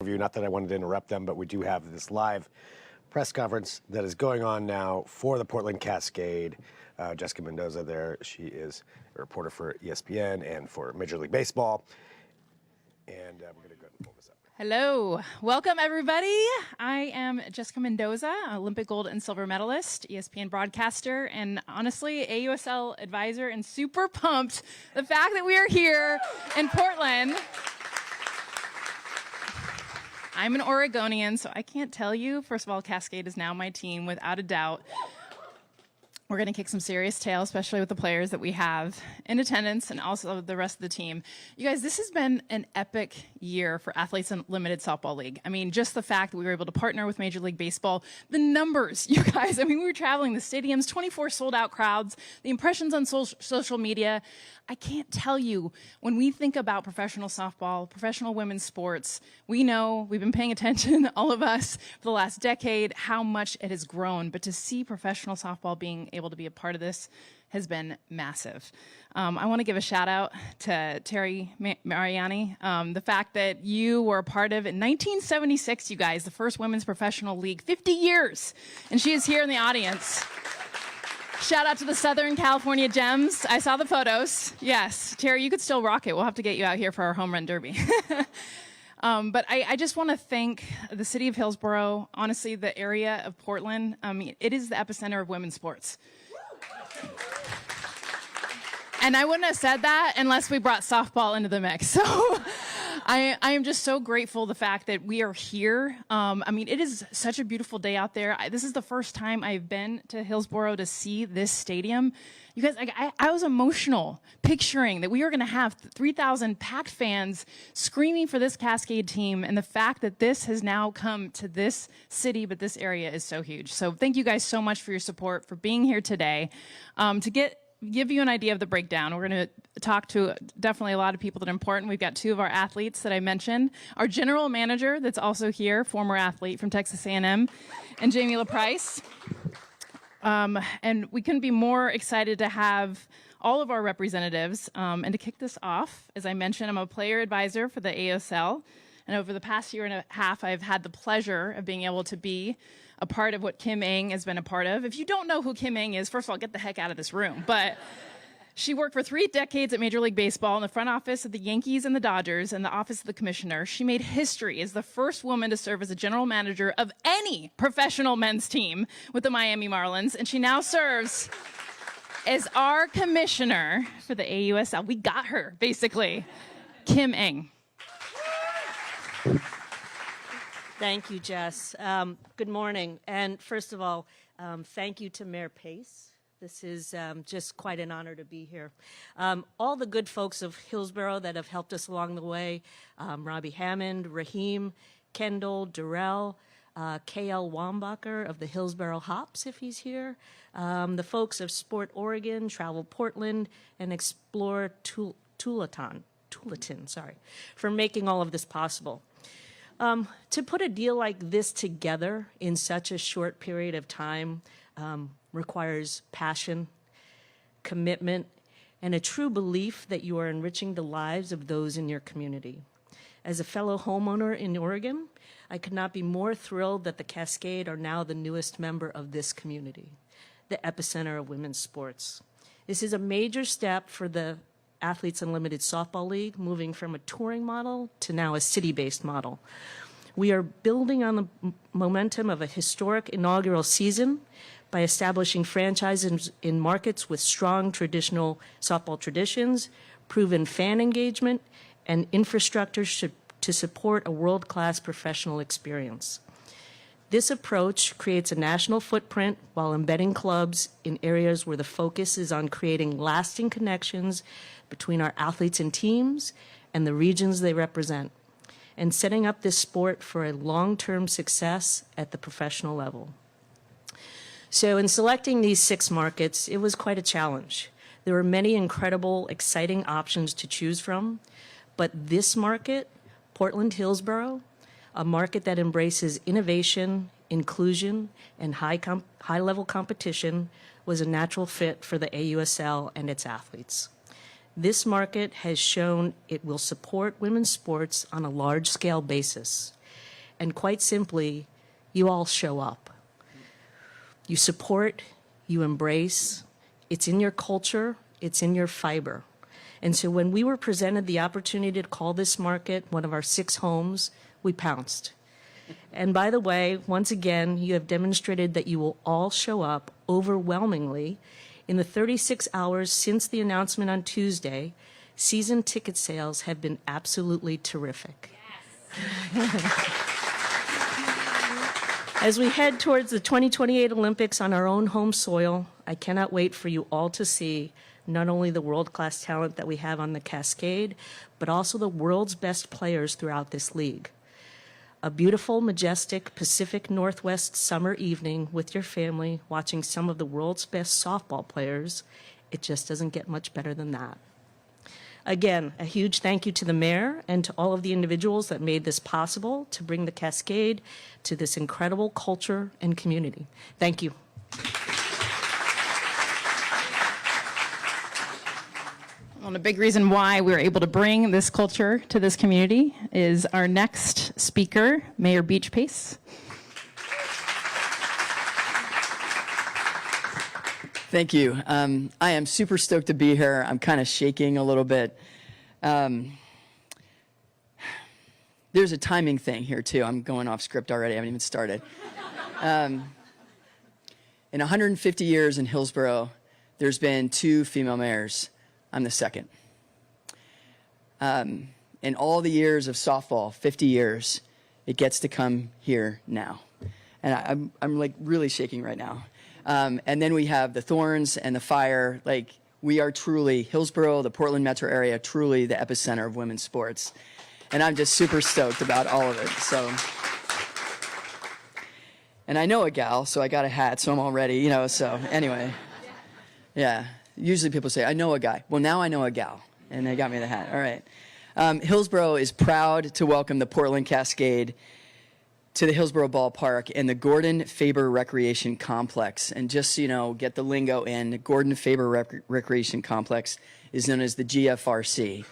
Not that I wanted to interrupt them, but we do have this live press conference that is going on now for the Portland Cascade. Jessica Mendoza there. She is a reporter for ESPN and for Major League Baseball. And we're going to go ahead and pull this up. Hello. Welcome, everybody. I am Jessica Mendoza, Olympic gold and silver medalist, ESPN broadcaster, and honestly, AUSL advisor, and super pumped the fact that we are here in Portland. I'm an Oregonian, so I can't tell you. First of all, Cascade is now my team, without a doubt. We're going to kick some serious tail, especially with the players that we have in attendance and also the rest of the team. You guys, this has been an epic year for Athletes Unlimited Softball League. I mean, just the fact that we were able to partner with Major League Baseball, the numbers, you guys, I mean, we were traveling the stadiums, 24 sold-out crowds, the impressions on social media. I can't tell you, when we think about professional softball, professional women's sports, we know, we've been paying attention, all of us, for the last decade, how much it has grown. But to see professional softball being able to be a part of this has been massive. I want to give a shout out to Terry Mariani. The fact that you were a part of, in 1976, you guys, the first women's professional league, 50 years. And she is here in the audience. Shout out to the Southern California Gems. I saw the photos. Yes, Terry, you could still rock it. We'll have to get you out here for our home run derby. But I just want to thank the city of Hillsborough, honestly, the area of Portland. I mean, it is the epicenter of women's sports. And I wouldn't have said that unless we brought softball into the mix. So I am just so grateful the fact that we are here. I mean, it is such a beautiful day out there. This is the first time I've been to Hillsborough to see this stadium. You guys, I was emotional picturing that we were going to have 3,000 packed fans screaming for this Cascade team, and the fact that this has now come to this city, but this area is so huge. So thank you guys so much for your support, for being here today. To give you an idea of the breakdown, we're going to talk to definitely a lot of people that are important. We've got two of our athletes that I mentioned. Our general manager that's also here, former athlete from Texas A&M, and Jamie LaPrice. And we couldn't be more excited to have all of our representatives. And to kick this off, as I mentioned, I'm a player advisor for the ASL. And over the past year and a half, I've had the pleasure of being able to be a part of what Kim Ng has been a part of. If you don't know who Kim Ng is, first of all, get the heck out of this room. But she worked for 3 decades at Major League Baseball in the front office of the Yankees and the Dodgers and the office of the commissioner. She made history as the first woman to serve as a general manager of any professional men's team with the Miami Marlins. And she now serves as our commissioner for the AUSL. We got her, basically. Kim Ng. Thank you, Jess. Good morning. And first of all, thank you to Mayor Pace. This is just quite an honor to be here. All the good folks of Hillsborough that have helped us along the way, Robbie Hammond, Raheem, Kendall, Durrell, K.L. Wambacher of the Hillsborough Hops, if he's here, the folks of Sport Oregon, Travel Portland, and Explore Tualatin, for making all of this possible. To put a deal like this together in such a short period of time requires passion, commitment, and a true belief that you are enriching the lives of those in your community. As a fellow homeowner in Oregon, I could not be more thrilled that the Cascade are now the newest member of this community, the epicenter of women's sports. This is a major step for the Athletes Unlimited Softball League, moving from a touring model to now a city-based model. We are building on the momentum of a historic inaugural season by establishing franchises in markets with strong traditional softball traditions, proven fan engagement, and infrastructure to support a world-class professional experience. This approach creates a national footprint while embedding clubs in areas where the focus is on creating lasting connections between our athletes and teams and the regions they represent, and setting up this sport for a long-term success at the professional level. So in selecting these 6 markets, it was quite a challenge. There were many incredible, exciting options to choose from, but this market, Portland Hillsborough, a market that embraces innovation, inclusion, and high-level competition, was a natural fit for the AUSL and its athletes. This market has shown it will support women's sports on a large-scale basis And quite simply, you all show up. You support, you embrace. It's in your culture, it's in your fiber. And so when we were presented the opportunity to call this market one of our 6 homes, we pounced. And by the way, once again, you have demonstrated that you will all show up overwhelmingly. In the 36 hours since the announcement on Tuesday, season ticket sales have been absolutely terrific. Yes. As we head towards the 2028 Olympics on our own home soil, I cannot wait for you all to see not only the world-class talent that we have on the Cascade, but also the world's best players throughout this league. A beautiful, majestic Pacific Northwest summer evening with your family, watching some of the world's best softball players. It just doesn't get much better than that. Again, a huge thank you to the mayor and to all of the individuals that made this possible to bring the Cascade to this incredible culture and community. Thank you. Well, a big reason why we're able to bring this culture to this community is our next speaker, Mayor Beach Pace. Thank you. I am super stoked to be here. I'm kind of shaking a little bit. There's a timing thing here, too. I'm going off script already. I haven't even started. In 150 years in Hillsborough, there's been 2 female mayors. I'm the second. In all the years of softball, 50 years, it gets to come here now. And I'm like really shaking right now. And then we have the thorns and the fire. Like, we are truly, Hillsborough, the Portland metro area, truly the epicenter of women's sports. And I'm just super stoked about all of it. So, and I know a gal, so I got a hat, so I'm all ready, you know, so anyway. Yeah, usually people say, I know a guy. Well, now I know a gal, and they got me the hat. All right. Hillsborough is proud to welcome the Portland Cascade to the Hillsborough Ballpark and the Gordon Faber Recreation Complex. And just so you know, get the lingo in, the Gordon Faber Recreation Complex is known as the GFRC.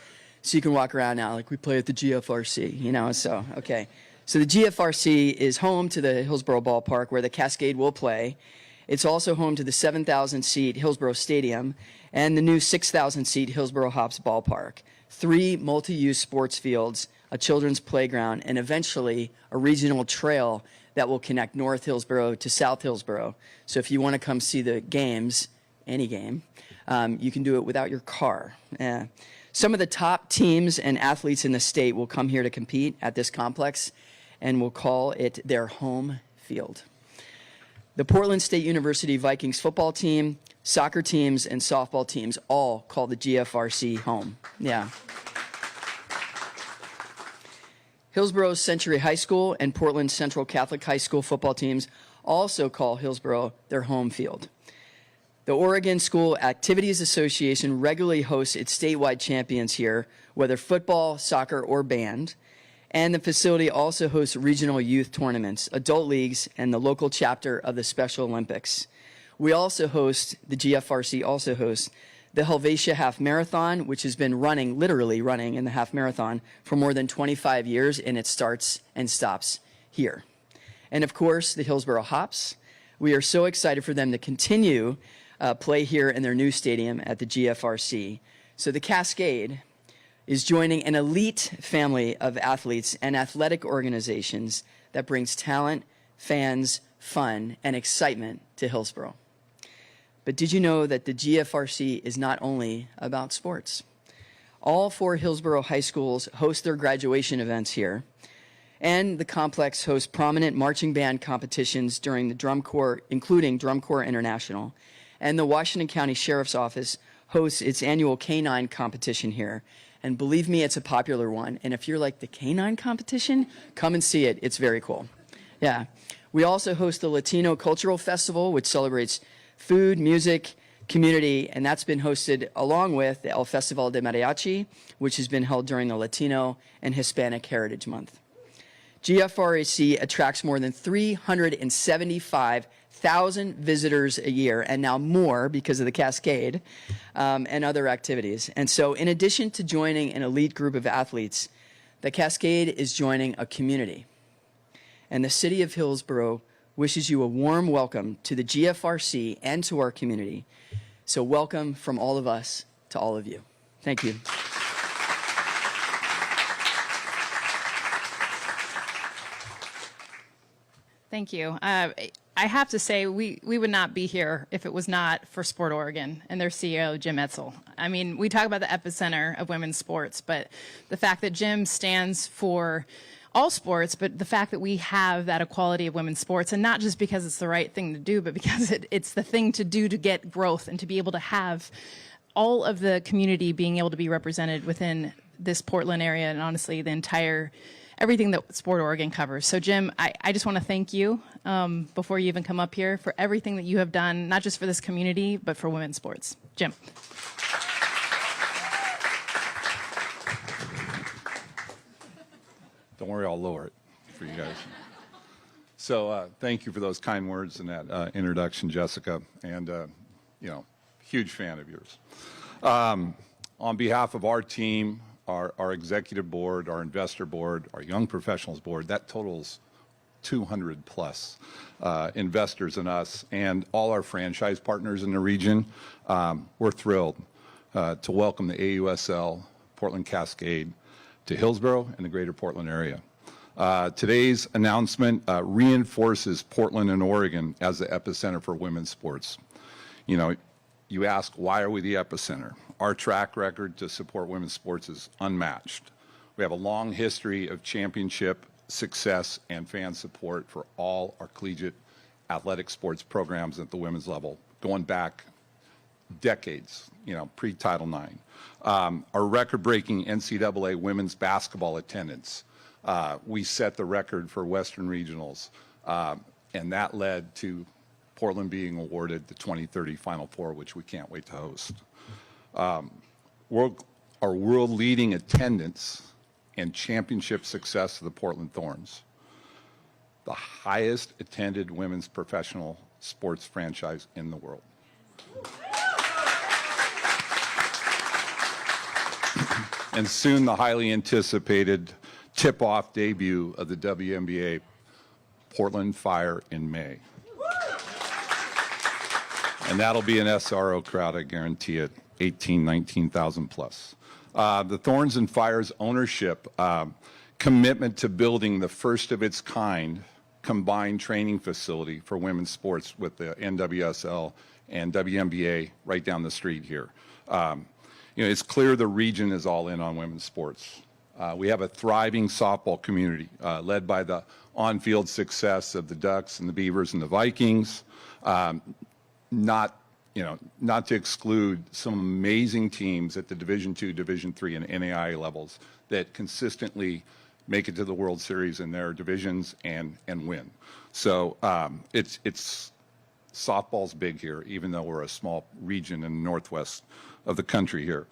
So you can walk around now like, we play at the GFRC, you know, so, okay. So the GFRC is home to the Hillsborough Ballpark where the Cascade will play. It's also home to the 7,000-seat Hillsborough Stadium and the new 6,000-seat Hillsborough Hops Ballpark. 3 multi-use sports fields, a children's playground, and eventually a regional trail that will connect North Hillsborough to South Hillsborough. So if you want to come see the games, any game, you can do it without your car. Some of the top teams and athletes in the state will come here to compete at this complex, and we'll call it their home field. The Portland State University Vikings football team, soccer teams, and softball teams all call the GFRC home. Yeah. Hillsborough's Century High School and Portland Central Catholic High School football teams also call Hillsborough their home field. The Oregon School Activities Association regularly hosts its statewide champions here, whether football, soccer, or band. And the facility also hosts regional youth tournaments, adult leagues, and the local chapter of the Special Olympics. We also host, the GFRC also hosts, the Helvetia Half Marathon, which has been running, literally running in the half marathon for more than 25 years, and it starts and stops here. And of course, the Hillsborough Hops. We are so excited for them to continue play here in their new stadium at the GFRC. So the Cascade is joining an elite family of athletes and athletic organizations that brings talent, fans, fun, and excitement to Hillsborough. But did you know that the GFRC is not only about sports? All 4 Hillsborough high schools host their graduation events here, and the complex hosts prominent marching band competitions during the Drum Corps, including Drum Corps International, and the Washington County Sheriff's Office hosts its annual K-9 competition here. And believe me, it's a popular one. And if you're like, the K-9 competition, come and see it. It's very cool. Yeah. We also host the Latino Cultural Festival, which celebrates food, music, community, and that's been hosted along with the El Festival de Mariachi, which has been held during the Latino and Hispanic Heritage Month. GFRC attracts more than 375,000 visitors a year, and now more because of the Cascade and other activities. And so in addition to joining an elite group of athletes, the Cascade is joining a community. and the City of Hillsborough wishes you a warm welcome to the GFRC and to our community. So welcome from all of us to all of you. Thank you. Thank you. I have to say, we would not be here if it was not for Sport Oregon and their CEO, Jim Etzel. I mean, we talk about the epicenter of women's sports, but the fact that Jim stands for all sports, but the fact that we have that equality of women's sports, and not just because it's the right thing to do, but because it's the thing to do to get growth and to be able to have all of the community being able to be represented within this Portland area, and honestly, the entire everything that Sport Oregon covers. So Jim, I just want to thank you before you even come up here for everything that you have done, not just for this community, but for women's sports. Jim. Don't worry, I'll lower it for you guys. So thank you for those kind words and that introduction, Jessica, and huge fan of yours. On behalf of our team, our executive board, our investor board, our young professionals board, that totals 200 plus investors in us, and all our franchise partners in the region. We're thrilled to welcome the AUSL Portland Cascade to Hillsborough and the greater Portland area. Today's announcement reinforces Portland and Oregon as the epicenter for women's sports. You know, you ask, why are we the epicenter? Our track record to support women's sports is unmatched. We have a long history of championship success and fan support for all our collegiate athletic sports programs at the women's level, going back decades, pre-Title IX. Our record-breaking NCAA women's basketball attendance, we set the record for Western Regionals, and that led to Portland being awarded the 2030 Final Four, which we can't wait to host. Our world-leading attendance and championship success of the Portland Thorns, the highest attended women's professional sports franchise in the world. And soon the highly anticipated tip-off debut of the WNBA Portland Fire in May. And that'll be an SRO crowd, I guarantee it, 19,000 plus. The Thorns and Fire's ownership commitment to building the first of its kind combined training facility for women's sports with the NWSL and WNBA right down the street here. It's clear the region is all in on women's sports. We have a thriving softball community led by the on-field success of the Ducks and the Beavers and the Vikings. Not to exclude some amazing teams at the Division II, Division III, and NAIA levels that consistently make it to the World Series in their divisions and win. So it's softball's big here, even though we're a small region in the northwest of the country here.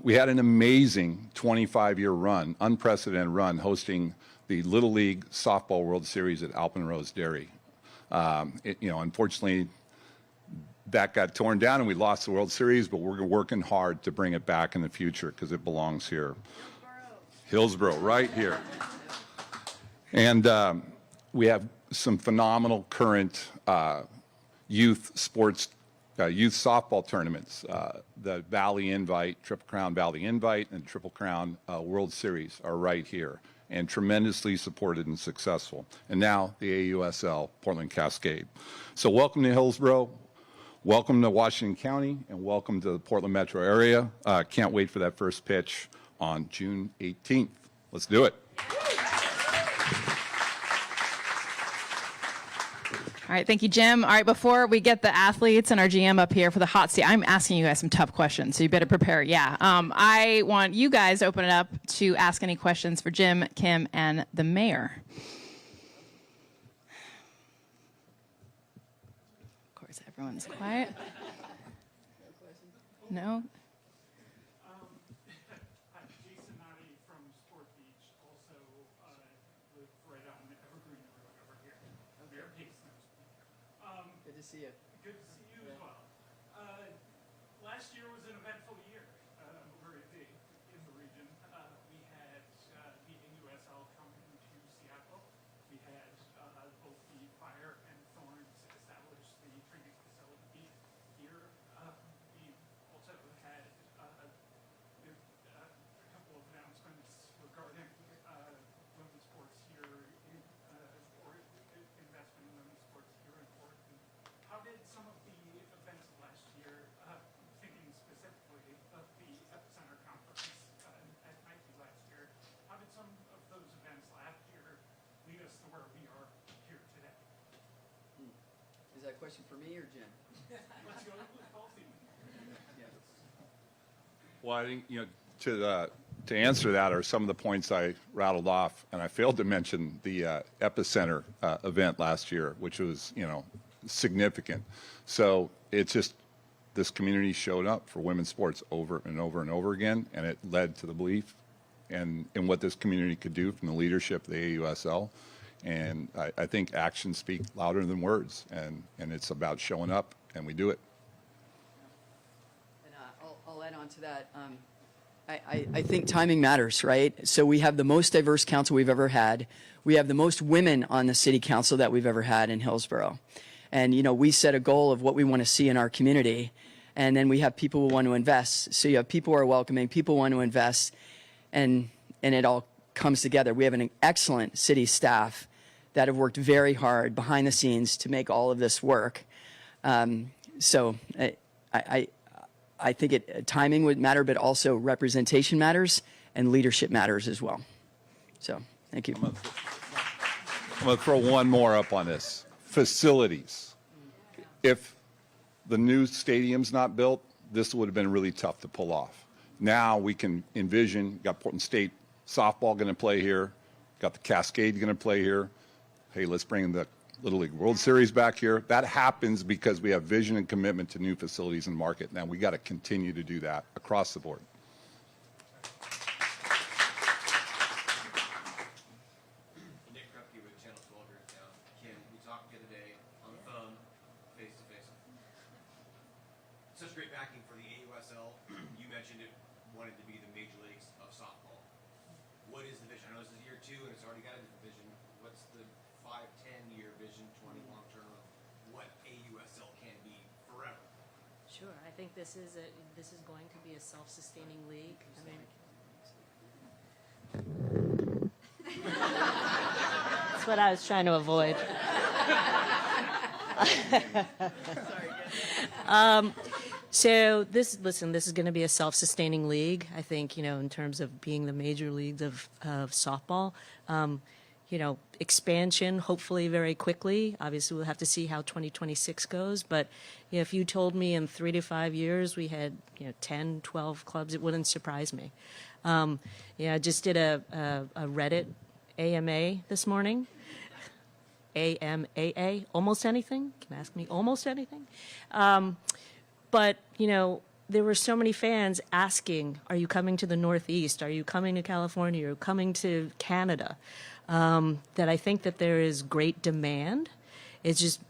We had an amazing 25-year run, unprecedented run, hosting the Little League Softball World Series at Alpenrose Dairy. Unfortunately, that got torn down and we lost the World Series, but we're working hard to bring it back in the future because it belongs here. Hillsborough, right here. And we have some phenomenal current youth sports, youth softball tournaments. The Valley Invite, Triple Crown Valley Invite, and Triple Crown World Series are right here and tremendously supported and successful. And now the AUSL Portland Cascade. So welcome to Hillsborough. Welcome to Washington County, and welcome to the Portland metro area. Can't wait for that first pitch on June 18th. Let's do it. All right, thank you, Jim. All right, before we get the athletes and our GM up here for the hot seat, I'm asking you guys some tough questions, so you better prepare. Yeah, I want you guys to open it up to ask any questions for Jim, Kim, and the mayor. Everyone's quiet. No? I'm Jason Nani from Sport Beach, also live right on Evergreen Road over here. Mayor Pace knows me. Good to see you. Good to see you as well. Last year was an eventful year over in the region. We had the NUSL come to Seattle. We had Is that a question for me or Jim? Well, I think, to answer that are some of the points I rattled off, and I failed to mention the Epicenter event last year, which was, significant. So it's just this community showed up for women's sports over and over and over again, and it led to the belief and in what this community could do from the leadership of the AUSL. And I think actions speak louder than words, and it's about showing up, and we do it. And I'll add on to that. I think timing matters, right? So we have the most diverse council we've ever had. We have the most women on the city council that we've ever had in Hillsborough. And, we set a goal of what we want to see in our community. And then we have people who want to invest. So you have people who are welcoming, people who want to invest, and it all comes together. We have an excellent city staff that have worked very hard behind the scenes to make all of this work. So I think timing would matter, but also representation matters and leadership matters as well. So, thank you. I'm going to throw one more up on this. Facilities. If the new stadium's not built, this would have been really tough to pull off. Now we can envision, got Portland State softball going to play here, got the Cascade going to play here. Hey, let's bring the Little League World Series back here. That happens because we have vision and commitment to new facilities and market. Now we got to continue to do that across the board. Nick Krupke with Channel 12 here in town. Kim, we talked the other day on the phone, face to face. Such great backing for the AUSL. You mentioned it wanted to be the major leagues of softball. What is the vision? I know this is year 2 and it's already got a different vision. What's the 5-10 year vision, 20 long term of what AUSL can be forever? Sure. I think this is going to be a self-sustaining league. I mean, that's what I was trying to avoid. So this is going to be a self-sustaining league. I think, in terms of being the major leagues of softball, expansion hopefully very quickly. Obviously, we'll have to see how 2026 goes. But if you told me in 3 to 5 years we had 10, 12 clubs, it wouldn't surprise me. I just did a Reddit AMA this morning. AMAA, almost anything. Can ask me almost anything. But, there were so many fans asking, are you coming to the Northeast? Are you coming to California? Are you coming to Canada? That I think that there is great demand. It's just,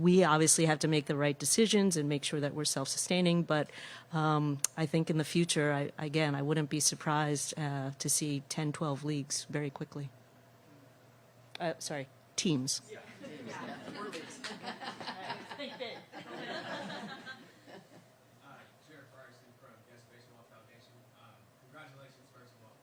we obviously have to make the right decisions and make sure that we're self-sustaining. But I think in the future, I wouldn't be surprised to see 10, 12 leagues very quickly. Sorry, teams. Yeah. Jared Farson from Yes Baseball Foundation. Congratulations, first of all.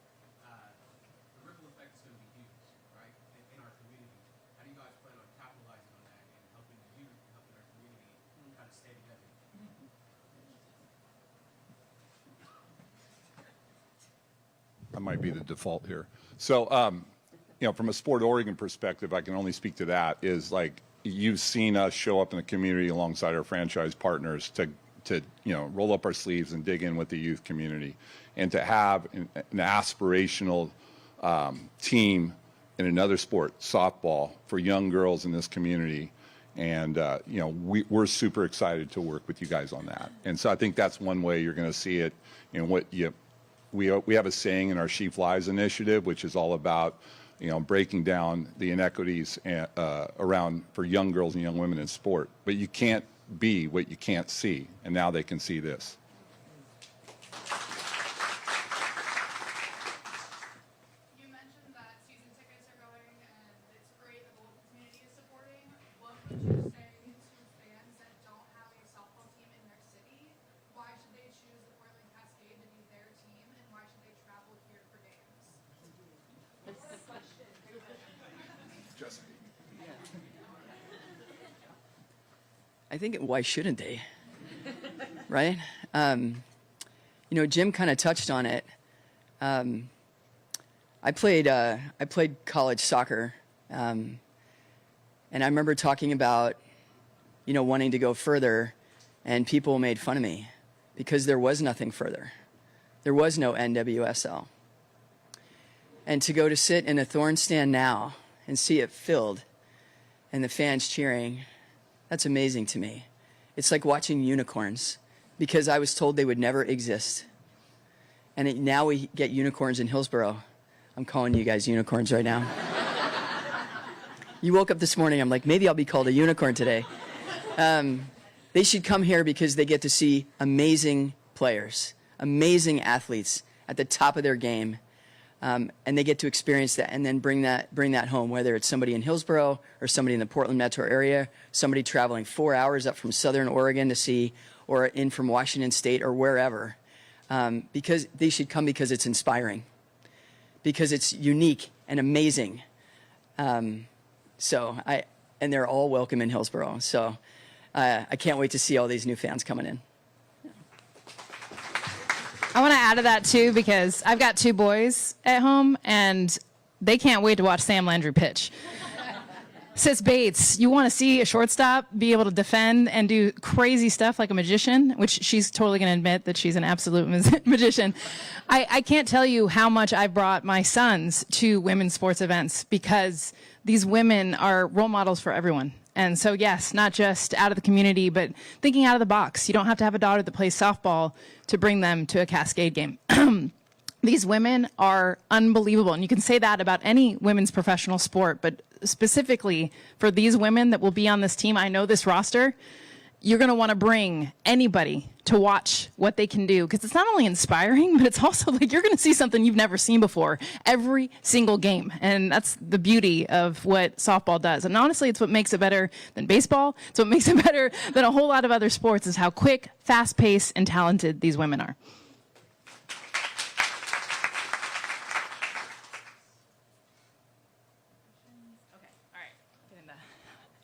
The ripple effect is going to be huge, right, in our community. How do you guys plan on capitalizing on that and helping the youth and helping our community kind of stay together? I might be the default here. So, from a Sport Oregon perspective, I can only speak to that, is like you've seen us show up in the community alongside our franchise partners to roll up our sleeves and dig in with the youth community, and to have an aspirational team in another sport, softball, for young girls in this community. And, we're super excited to work with you guys on that. And so I think that's one way you're going to see it. We have a saying in our She Flies initiative, which is all about, breaking down the inequities around for young girls and young women in sport. But you can't be what you can't see, and now they can see this. You mentioned that season tickets are going, and it's great that the local community is supporting. What would you say to fans that don't have a softball team in their city? Why should they choose the Portland Cascade to be their team, and why should they travel here for games? I think why shouldn't they? Right? Jim kind of touched on it. I played college soccer, and I remember talking about wanting to go further, and people made fun of me because there was nothing further. There was no NWSL. And to go to sit in a Thorn stand now and see it filled and the fans cheering, that's amazing to me. It's like watching unicorns, because I was told they would never exist. And now we get unicorns in Hillsborough. I'm calling you guys unicorns right now. You woke up this morning, I'm like, maybe I'll be called a unicorn today. They should come here because they get to see amazing players, amazing athletes at the top of their game. And they get to experience that and then bring that home, whether it's somebody in Hillsborough or somebody in the Portland metro area, somebody traveling 4 hours up from Southern Oregon to see, or in from Washington State or wherever. Because they should come because it's inspiring, because it's unique and amazing. And they're all welcome in Hillsborough. So I can't wait to see all these new fans coming in. I want to add to that too, because I've got 2 boys at home and they can't wait to watch Sam Landry pitch. Sis Bates, you want to see a shortstop be able to defend and do crazy stuff like a magician, which she's totally going to admit that she's an absolute magician. I can't tell you how much I've brought my sons to women's sports events because these women are role models for everyone. And so, yes, not just out of the community, but thinking out of the box. You don't have to have a daughter that plays softball to bring them to a Cascade game. These women are unbelievable. And you can say that about any women's professional sport, but specifically for these women that will be on this team, I know this roster, you're going to want to bring anybody to watch what they can do, because it's not only inspiring, but it's also like you're going to see something you've never seen before every single game. And that's the beauty of what softball does. And honestly, it's what makes it better than baseball. It's what makes it better than a whole lot of other sports, is how quick, fast-paced, and talented these women are.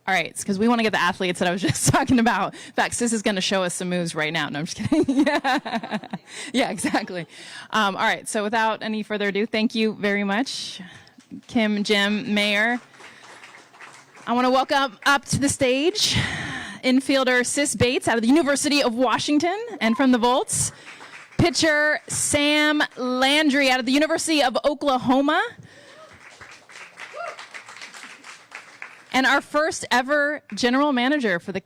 All right, because we want to get the athletes that I was just talking about. In fact, Sis is going to show us some moves right now. No, I'm just kidding. Yeah, exactly. All right, so without any further ado, thank you very much, Kim, Jim, Mayor. I want to welcome up to the stage infielder Sis Bates out of the University of Washington, and from the Volts, pitcher Sam Landry out of the University of Oklahoma. And our first ever general manager for the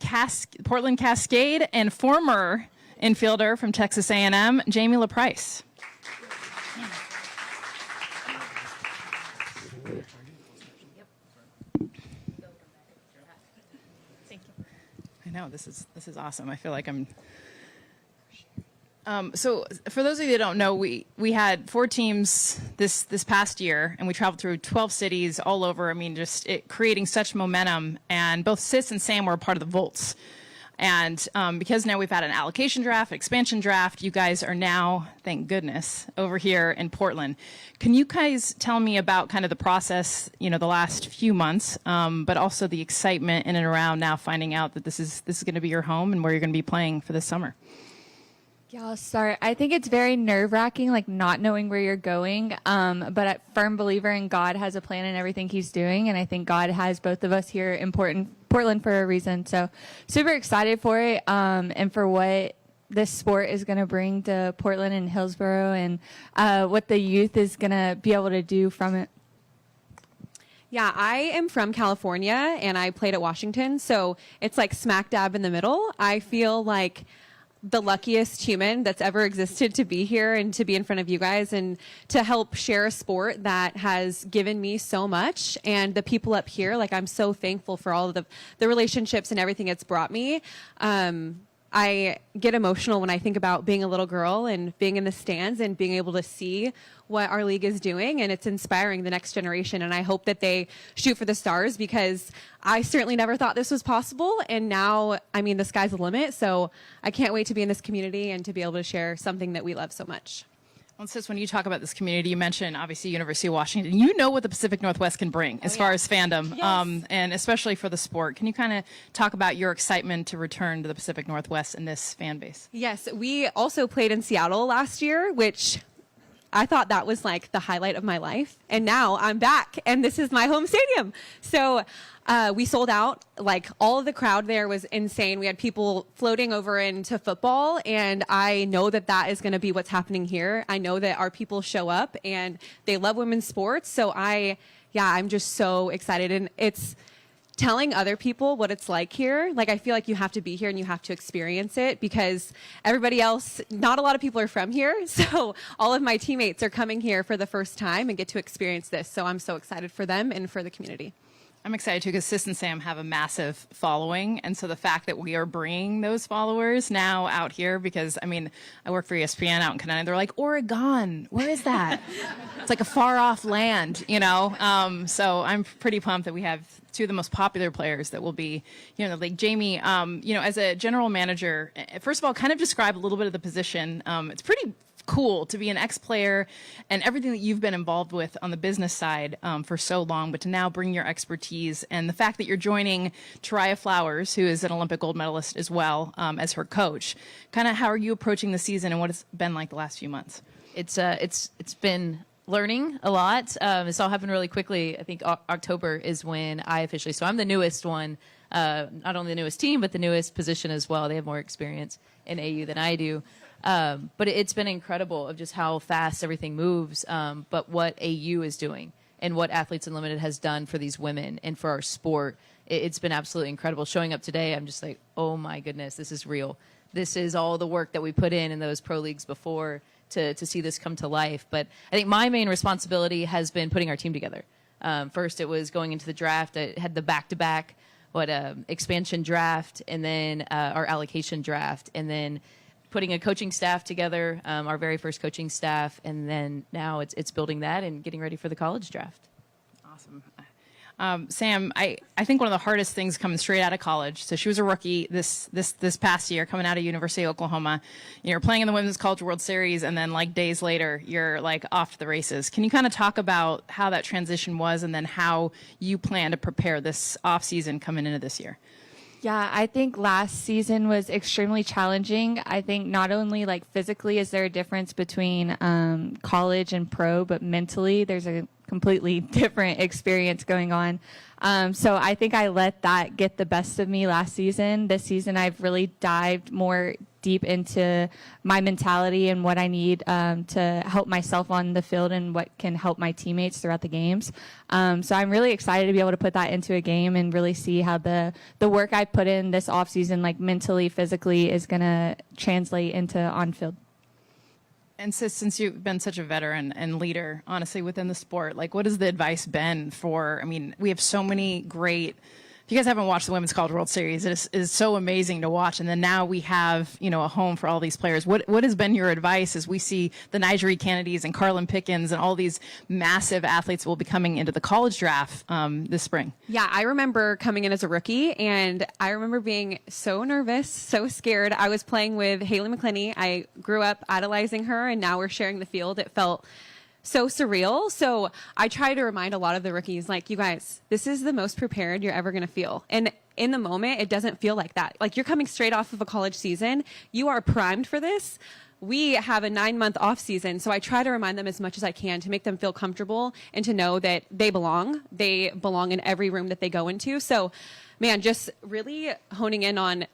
Portland Cascade and former infielder from Texas A&M, Jamie LaPrice. Thank you. I know, this is awesome. I feel like I'm... So for those of you that don't know, we had 4 teams this past year, and we traveled through 12 cities all over. I mean, just creating such momentum. And both Sis and Sam were a part of the Volts. And because now we've had an allocation draft, expansion draft, you guys are now, thank goodness, over here in Portland. Can you guys tell me about kind of the process, the last few months, but also the excitement in and around now finding out that this is going to be your home and where you're going to be playing for this summer? Yeah, I'll start. I think it's very nerve-wracking, like not knowing where you're going, but a firm believer in God has a plan in everything he's doing, and I think God has both of us here in Portland for a reason. So super excited for it, and for what this sport is going to bring to Portland and Hillsborough, and what the youth is going to be able to do from it. Yeah, I am from California, and I played at Washington, so it's like smack dab in the middle. I feel like the luckiest human that's ever existed to be here and to be in front of you guys and to help share a sport that has given me so much. And the people up here, like, I'm so thankful for all of the relationships and everything it's brought me. I get emotional when I think about being a little girl and being in the stands and being able to see what our league is doing, and it's inspiring the next generation. And I hope that they shoot for the stars, because I certainly never thought this was possible. And now, I mean, the sky's the limit. So I can't wait to be in this community and to be able to share something that we love so much. Well, Sis, when you talk about this community, you mentioned obviously University of Washington. You know what the Pacific Northwest can bring as far as fandom, Yes. and especially for the sport. Can you kind of talk about your excitement to return to the Pacific Northwest and this fan base? Yes, we also played in Seattle last year, which I thought that was like the highlight of my life. And now I'm back and this is my home stadium. So we sold out. Like all of the crowd there was insane. We had people floating over into football, and I know that that is going to be what's happening here. I know that our people show up and they love women's sports. So I'm just so excited, and it's telling other people what it's like here. Like, I feel like you have to be here and you have to experience it, because everybody else, not a lot of people are from here. So all of my teammates are coming here for the first time and get to experience this. So I'm so excited for them and for the community. I'm excited too, because Sis and Sam have a massive following. And so the fact that we are bringing those followers now out here, because I mean, I work for ESPN out in Canada. They're like, Oregon, where is that? It's like a far off land, you know? So I'm pretty pumped that we have two of the most popular players that will be, you know, like Jamie, you know, as a general manager, first of all, kind of describe a little bit of the position. It's pretty cool to be an ex-player and everything that you've been involved with on the business side for so long, but to now bring your expertise, and the fact that you're joining Taraya Flowers, who is an Olympic gold medalist as well, as her coach. Kind of how are you approaching the season, and what it's been like the last few months? It's been learning a lot. It's all happened really quickly. I think October is when I officially, so I'm the newest one, not only the newest team, but the newest position as well. They have more experience in AU than I do. But it's been incredible of just how fast everything moves. But what AU is doing and what Athletes Unlimited has done for these women and for our sport, it's been absolutely incredible. Showing up today, I'm just like, oh my goodness, this is real. This is all the work that we put in those pro leagues before to see this come to life. But I think my main responsibility has been putting our team together. First, it was going into the draft. I had the back-to-back expansion draft, and then our allocation draft, and then putting a coaching staff together, our very first coaching staff, and then now it's building that and getting ready for the college draft. Awesome. Sam, I think one of the hardest things coming straight out of college, so she was a rookie this past year coming out of University of Oklahoma. You're playing in the Women's College World Series, and then like days later, you're like off to the races. Can you kind of talk about how that transition was, and then how you plan to prepare this off season coming into this year? Yeah, I think last season was extremely challenging. I think not only like physically is there a difference between college and pro, but mentally there's a completely different experience going on. So I think I let that get the best of me last season. This season I've really dived more deep into my mentality and what I need to help myself on the field and what can help my teammates throughout the games. So I'm really excited to be able to put that into a game and really see how the work I put in this offseason, like mentally, physically, is going to translate into on-field. And since you've been such a veteran and leader, honestly, within the sport, like what has the advice been for, I mean, we have so many great, if you guys haven't watched the Women's College World Series, it is so amazing to watch. And then now we have, you know, a home for all these players. What has been your advice as we see the Nigeri Kennedys and Carlin Pickens and all these massive athletes will be coming into the college draft this spring? Yeah, I remember coming in as a rookie, and I remember being so nervous, so scared. I was playing with Haley McClinney. I grew up idolizing her, and now we're sharing the field. It felt so surreal. So I try to remind a lot of the rookies, like, you guys, this is the most prepared you're ever going to feel. And in the moment, it doesn't feel like that. Like, you're coming straight off of a college season. You are primed for this. We have a 9-month off season. So I try to remind them as much as I can to make them feel comfortable and to know that they belong. They belong in every room that they go into. So, man, just really honing in on,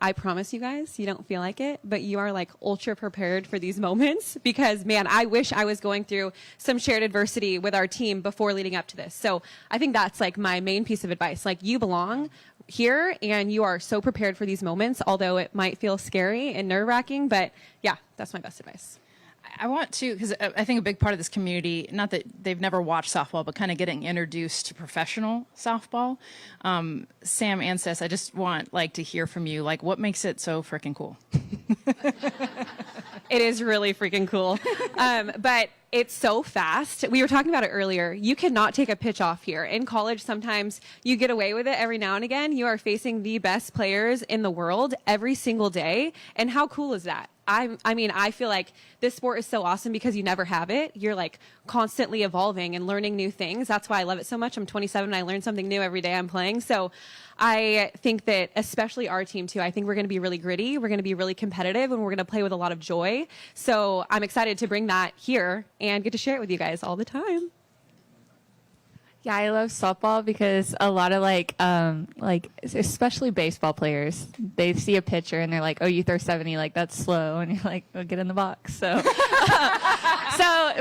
I promise you guys, you don't feel like it, but you are like ultra prepared for these moments, because, man, I wish I was going through some shared adversity with our team before leading up to this. So I think that's like my main piece of advice. Like, you belong here and you are so prepared for these moments, although it might feel scary and nerve-wracking, but yeah, that's my best advice. I want to, because I think a big part of this community, not that they've never watched softball, but kind of getting introduced to professional softball. Sam and Sis, I just want like to hear from you, like, what makes it so freaking cool? It is really freaking cool. But it's so fast. We were talking about it earlier. You cannot take a pitch off here. In college, sometimes you get away with it every now and again. You are facing the best players in the world every single day. And how cool is that? I feel like this sport is so awesome because you never have it. You're like constantly evolving and learning new things. That's why I love it so much. I'm 27 and I learn something new every day I'm playing. So I think that especially our team too, I think we're going to be really gritty. We're going to be really competitive and we're going to play with a lot of joy. So I'm excited to bring that here and get to share it with you guys all the time. Yeah, I love softball because a lot of like especially baseball players, they see a pitcher and they're like, "Oh, you throw 70, like that's slow," and you're like, "Well, get in the box." So,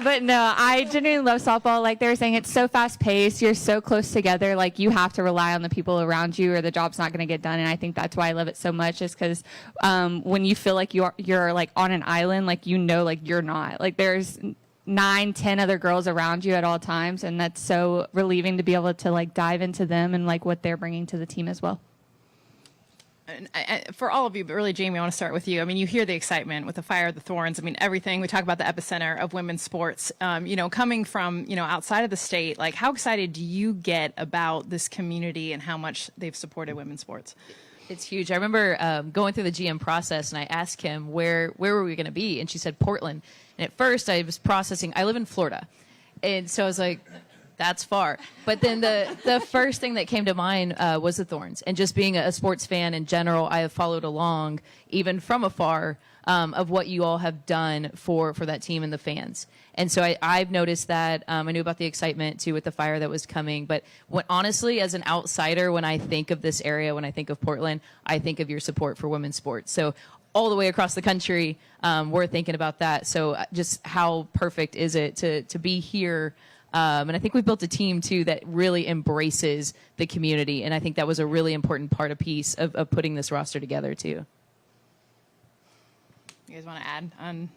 but no, I genuinely love softball. Like they were saying, it's so fast paced. You're so close together. Like you have to rely on the people around you, or the job's not going to get done. And I think that's why I love it so much. Is because when you feel like you're like on an island, like like you're not. Like there's 9-10 other girls around you at all times, and that's so relieving to be able to like dive into them and like what they're bringing to the team as well. And for all of you, but really, Jamie, I want to start with you. I mean, you hear the excitement with the Fire of the Thorns. I mean, everything. We talk about the epicenter of women's sports. Coming from, outside of the state, like how excited do you get about this community and how much they've supported women's sports? It's huge. I remember going through the GM process, and I asked him where were we going to be, and she said Portland. And at first, I was processing. I live in Florida, and so I was like, "That's far." But then the first thing that came to mind was the Thorns, and just being a sports fan in general, I have followed along even from afar of what you all have done for that team and the fans. And so I've noticed that. I knew about the excitement too with the Fire that was coming. But honestly, as an outsider, when I think of this area, when I think of Portland, I think of your support for women's sports. So all the way across the country, we're thinking about that. So just how perfect is it to be here? And I think we built a team too that really embraces the community. And I think that was a really important piece of putting this roster together too. You guys want to add on?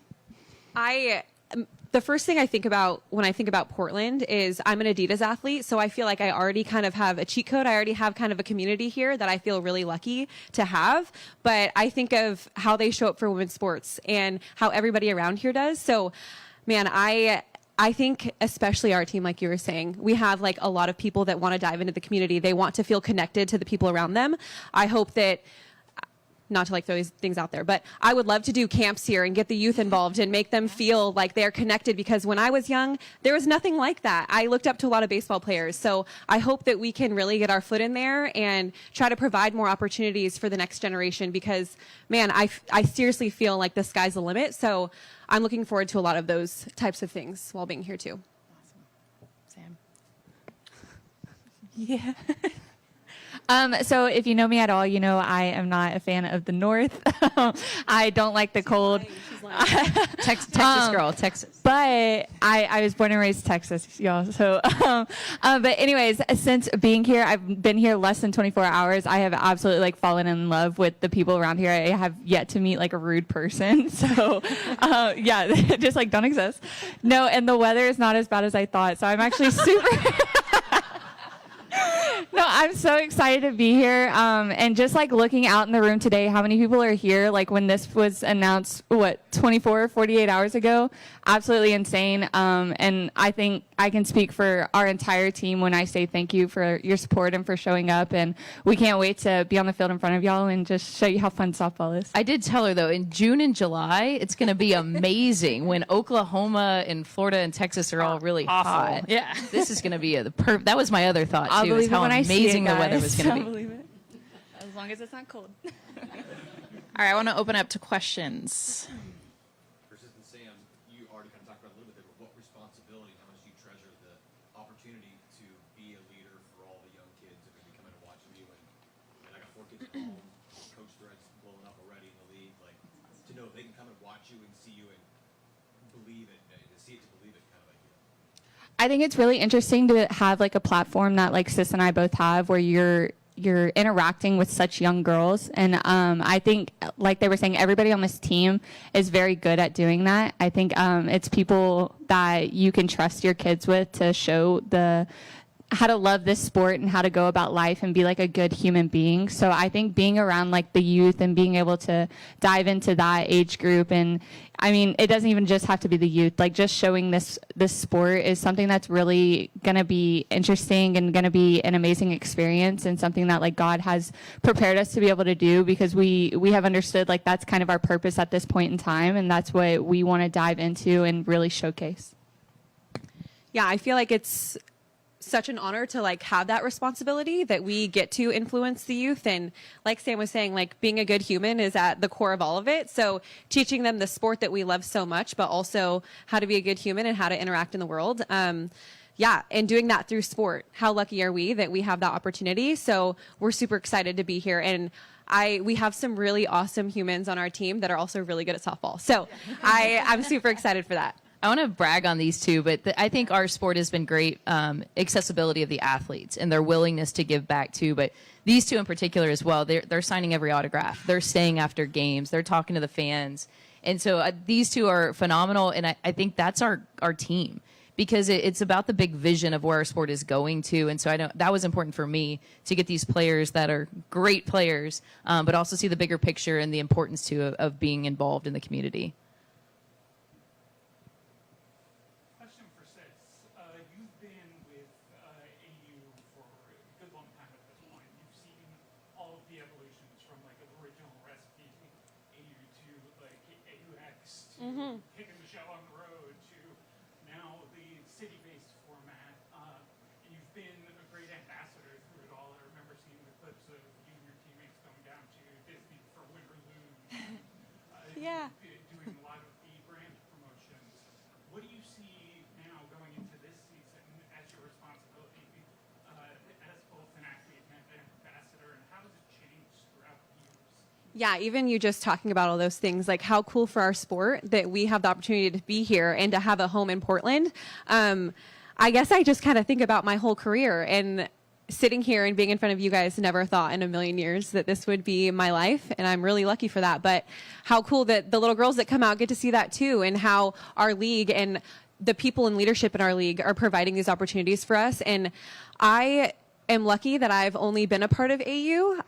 The first thing I think about when I think about Portland is I'm an Adidas athlete, so I feel like I already kind of have a cheat code. I already have kind of a community here that I feel really lucky to have. But I think of how they show up for women's sports and how everybody around here does. So, man, I think especially our team, like you were saying, we have like a lot of people that want to dive into the community. They want to feel connected to the people around them. I hope that, not to like throw these things out there, but I would love to do camps here and get the youth involved and make them feel like they're connected, because when I was young, there was nothing like that. I looked up to a lot of baseball players. So I hope that we can really get our foot in there and try to provide more opportunities for the next generation, because man, I seriously feel like the sky's the limit. So I'm looking forward to a lot of those types of things while being here too. Sam? Yeah. So if you know me at all, you know I am not a fan of the North. I don't like the cold. Texas girl, Texas. But I was born and raised Texas, y'all. So, but anyways, since being here, I've been here less than 24 hours. I have absolutely like fallen in love with the people around here. I have yet to meet like a rude person. So, yeah, just like don't exist. No, and the weather is not as bad as I thought. So I'm actually super. No, I'm so excited to be here. And just like looking out in the room today, how many people are here? Like when this was announced, 24, 48 hours ago? Absolutely insane. And I think I can speak for our entire team when I say thank you for your support and for showing up. And we can't wait to be on the field in front of y'all and just show you how fun softball is. I did tell her, though, in June and July, it's going to be amazing when Oklahoma and Florida and Texas are all really hot. Yeah. This is going to be that was my other thought, I'll too, is believe it how when I see amazing it, the weather guys. was going I'll to be. believe it. As long as it's not cold. All right, I want to open up to questions. Persistent Sam, you already kind of talked about it a little bit there, but what responsibility, how much do you treasure the opportunity to be a leader for all the young kids that are going to be coming and watching you? And I got 4 kids at home, Coach Thread's blowing up already in the league. Like, to know they can come and watch you and see you and believe it, and to see it to believe it kind of idea. I think it's really interesting to have like a platform that like Sis and I both have, where you're interacting with such young girls. And I think, like they were saying, everybody on this team is very good at doing that. I think it's people that you can trust your kids with to show the love this sport and how to go about life and be like a good human being. So I think being around like the youth and being able to dive into that age group, and I mean, it doesn't even just have to be the youth, like just showing this sport is something that's really going to be interesting and going to be an amazing experience, and something that like God has prepared us to be able to do, because we have understood like that's kind of our purpose at this point in time, and that's what we want to dive into and really showcase. Yeah, I feel like it's such an honor to like have that responsibility that we get to influence the youth. And like Sam was saying, like being a good human is at the core of all of it. So teaching them the sport that we love so much, but also how to be a good human and how to interact in the world. Yeah, and doing that through sport. How lucky are we that we have that opportunity? So we're super excited to be here. And we have some really awesome humans on our team that are also really good at softball. So I'm super excited for that. I want to brag on these two, but I think our sport has been great. Accessibility of the athletes and their willingness to give back too. But these two in particular as well, they're signing every autograph. They're staying after games. They're talking to the fans. And so these two are phenomenal. And I think that's our team, because it's about the big vision of where our sport is going to. And so I know that was important for me to get these players that are great players, but also see the bigger picture and the importance too of being involved in the community. Question for Sis. You've been with AU for a good long time at this point. You've seen all of the evolutions from like an original recipe AU to like AUX to taking the show on the road to now the city-based format. And you've been a great ambassador through it all. I remember seeing the clips of you and your teammates going down to Disney for Win or Lose. Yeah. Doing a lot of the brand promotions. What do you see now going into this season as your responsibility as both an athlete and an ambassador, and how has it changed throughout the years? Yeah, even you just talking about all those things, like how cool for our sport that we have the opportunity to be here and to have a home in Portland. I guess I just kind of think about my whole career, and sitting here and being in front of you guys, never thought in a million years that this would be my life, and I'm really lucky for that. But how cool that the little girls that come out get to see that too, and how our league and the people in leadership in our league are providing these opportunities for us. And I am lucky that I've only been a part of AU.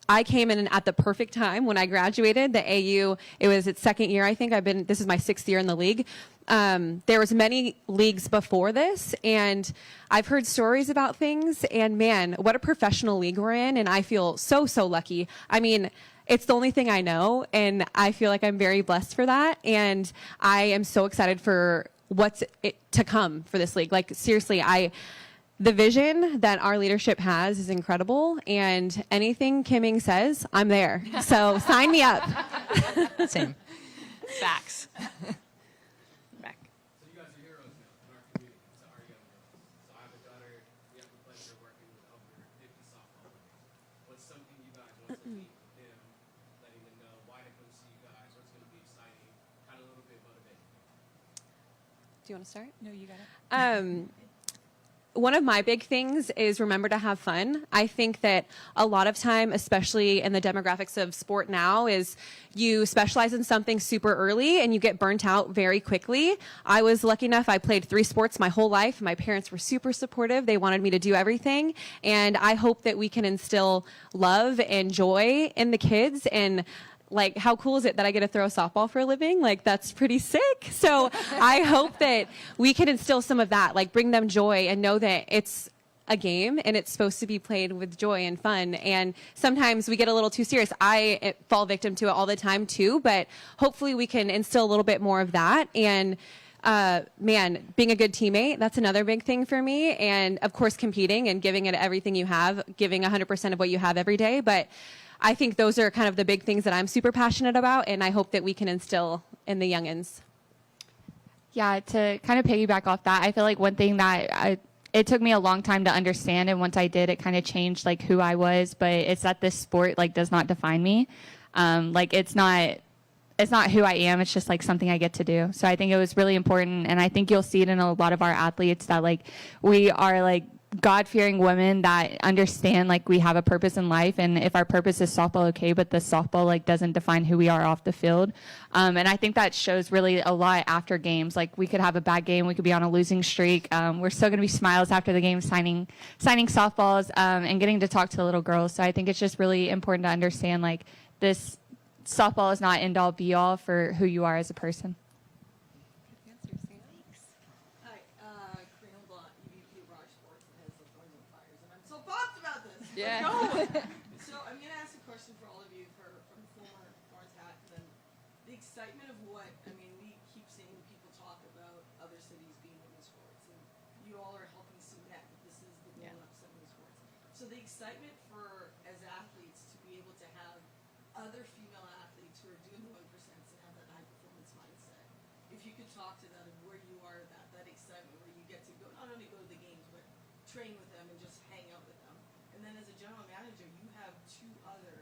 I came in at the perfect time when I graduated. The AU, it was its second year, I think. This is my 6th year in the league. There was many leagues before this, and I've heard stories about things, and man, what a professional league we're in, and I feel so, so lucky. I mean, it's the only thing I know, and I feel like I'm very blessed for that, and I am so excited for what's to come for this league. Like, seriously, the vision that our leadership has is incredible, and anything Kimming says, I'm there. So sign me up. Same. Facts. Back. So you guys are heroes now in our community. So our young girls. So I have a daughter. We have the pleasure of working with over 50 softball players. What's something you guys want to meet with them, letting them know why to come see you guys, what's going to be exciting, kind of a little bit motivating? Do you want to start? No, you got it. One of my big things is remember to have fun. I think that a lot of time, especially in the demographics of sport now, is you specialize in something super early and you get burnt out very quickly. I was lucky enough, I played 3 sports my whole life. My parents were super supportive. They wanted me to do everything. And I hope that we can instill love and joy in the kids. And like, how cool is it that I get to throw a softball for a living? Like, that's pretty sick. So I hope that we can instill some of that, like bring them joy and know that it's a game and it's supposed to be played with joy and fun. And sometimes we get a little too serious. I fall victim to it all the time too, but hopefully we can instill a little bit more of that. And man, being a good teammate, that's another big thing for me. And of course, competing and giving it everything you have, giving 100% of what you have every day. But I think those are kind of the big things that I'm super passionate about, and I hope that we can instill in the youngins. Yeah, to kind of piggyback off that, I feel like one thing that it took me a long time to understand, and once I did, it kind of changed like who I was. But it's that this sport like does not define me. Like it's not who I am. It's just like something I get to do. So I think it was really important, and I think you'll see it in a lot of our athletes that like we are like God-fearing women that understand like we have a purpose in life, and if our purpose is softball, okay, but the softball like doesn't define who we are off the field. And I think that shows really a lot after games. Like we could have a bad game, we could be on a losing streak. We're still going to be smiles after the game, signing softballs and getting to talk to the little girls. So I think it's just really important to understand like this softball is not end all be all for who you are as a person. Yeah. So I'm going to ask a question for all of you from former Florence hat, and then the excitement of what, I mean, we keep seeing people talk about other cities being women's sports, and you all are helping cement that this is the grown ups of women's sports. So the excitement for, as athletes, to be able to have other female athletes who are doing the 1% and have that high performance mindset. If you could talk to that of where you are, that excitement where you get to go, not only go to the games, but train with them and just hang out with them. And then as a general manager, you have 2 other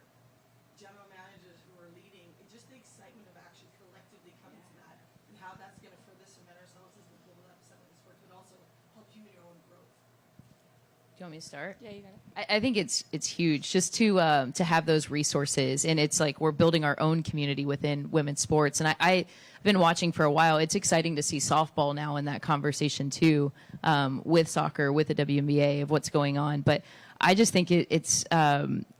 general managers who are leading, and just the excitement of actually collectively coming to that, and how that's going to further cement ourselves as the global epicenter of the sport, but also help you in your own growth. Do you want me to start? Yeah, you got it. I think it's huge just to have those resources, and it's like we're building our own community within women's sports. And I've been watching for a while. It's exciting to see softball now in that conversation too, with soccer, with the WNBA of what's going on. But I just think it's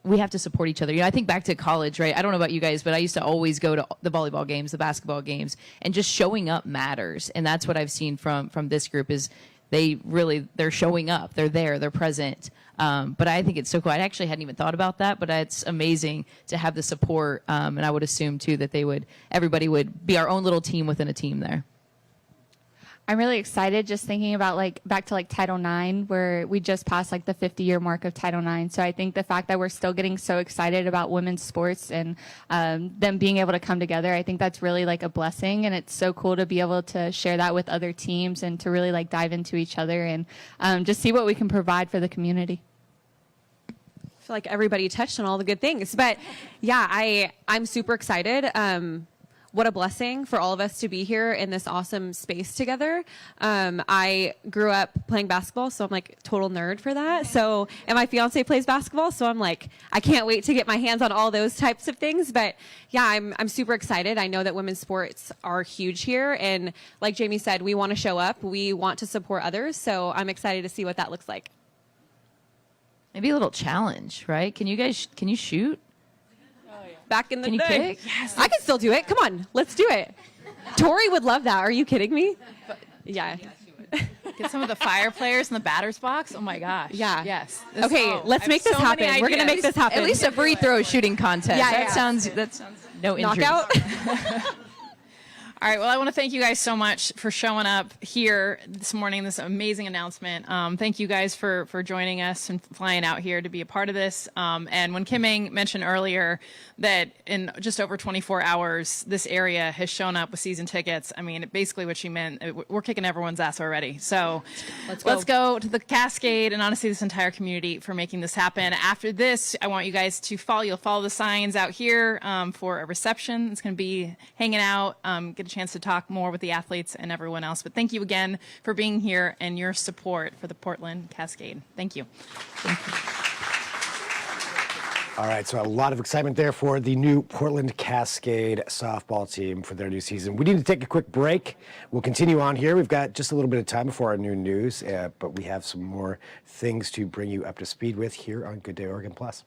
we have to support each other. You know, I think back to college, right? I don't know about you guys, but I used to always go to the volleyball games, the basketball games, and just showing up matters. And that's what I've seen from this group is they're showing up, they're there, they're present. But I think it's so cool. I actually hadn't even thought about that, but it's amazing to have the support. And I would assume too that everybody would be our own little team within a team there. I'm really excited just thinking about like back to like Title IX, where we just passed like the 50-year mark of Title IX. So I think the fact that we're still getting so excited about women's sports and them being able to come together, I think that's really like a blessing. And it's so cool to be able to share that with other teams and to really like dive into each other and just see what we can provide for the community. I feel like everybody touched on all the good things, but yeah, I'm super excited. What a blessing for all of us to be here in this awesome space together. I grew up playing basketball, so I'm like total nerd for that. So, and my fiance plays basketball, so I'm like, I can't wait to get my hands on all those types of things. But yeah, I'm super excited. I know that women's sports are huge here, and like Jamie said, we want to show up. We want to support others. So I'm excited to see what that looks like. Maybe a little challenge, right? Can you shoot? Back in the Can you day. kick? Yes. I can still do it. Come on, let's do it. Tori would love that. Are you kidding me? Yeah. Get some of the fire players in the batter's box. Oh my gosh. Yeah. Yes. Okay, let's make this happen. We're gonna make this happen. At least a free throw shooting contest. Yeah, that yeah. sounds no injuries. Knockout. All right. Well, I want to thank you guys so much for showing up here this morning, this amazing announcement. Thank you guys for joining us and flying out here to be a part of this. And when Kim Ing mentioned earlier that in just over 24 hours, this area has shown up with season tickets, I mean, basically what she meant, we're kicking everyone's ass already. So let's go to the Cascade and honestly this entire community for making this happen. After this, I want you guys to you'll follow the signs out here for a reception. It's going to be hanging out, get a chance to talk more with the athletes and everyone else. But thank you again for being here and your support for the Portland Cascade. Thank you. All right, so a lot of excitement there for the new Portland Cascade softball team for their new season. We need to take a quick break. We'll continue on here. We've got just a little bit of time before our new news, but we have some more things to bring you up to speed with here on Good Day Oregon Plus.